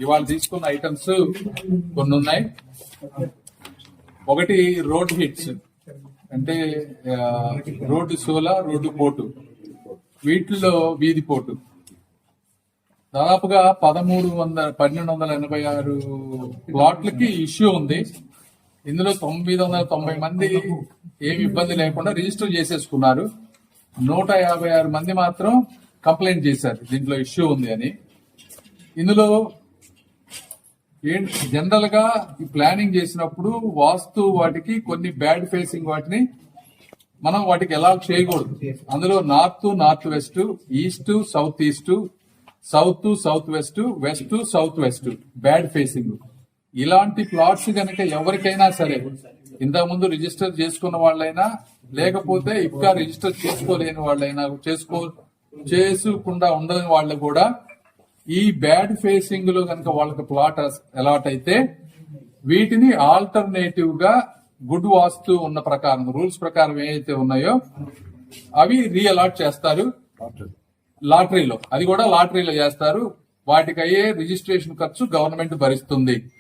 ఇవాళ తీసుకున్న ఐటమ్స్ కొన్ని ఉన్నాయి. ఒకటి రోడ్ హిట్స్ అంటే రోడ్డు సోలా, రోడ్డు పోటు, వీటిల్లో వీధి పోటు దాదాపుగా 1286 ప్లాట్లకి ఇష్యూ ఉంది. ఇందులో 990 మంది ఏమి ఇబ్బంది లేకుండా రిజిస్టర్ చేసేసుకున్నారు. 156 మంది మాత్రం కంప్లైంట్ చేశారు దీంట్లో ఇష్యూ ఉంది అని. ఇందులో జనరల్ గా ఈ ప్లానింగ్ చేసినప్పుడు వాస్తు వాటికి కొన్ని బ్యాడ్ ఫేసింగ్ వాటిని మనం వాటికి ఎలా చేయకూడదు. అందులో north west, east south east, south south west, west south west bad facing. ఇలాంటి ప్లాట్స్ కనుక ఎవరికైనా సరే ఇంతకుముందు రిజిస్టర్ చేసుకున్న వాళ్ళైనా లేకపోతే ఇంకా రిజిస్టర్ చేసుకోలేని వాళ్ళైనా చేసుకుండా ఉండని వాళ్ళు కూడా ఈ బ్యాడ్ ఫేసింగ్ లో కనుక వాళ్ళకి ప్లాట్ అలాట్ అయితే వీటిని ఆల్టర్నేటివ్ గా గుడ్ వాస్తు ఉన్న ప్రకారం రూల్స్ ప్రకారం ఏవైతే ఉన్నాయో అవి రీఅలాట్ చేస్తారు లాటరీలో. అది కూడా లాటరీలో చేస్తారు. వాటికి అయ్యే రిజిస్ట్రేషన్ ఖర్చు గవర్నమెంట్ భరిస్తుంది.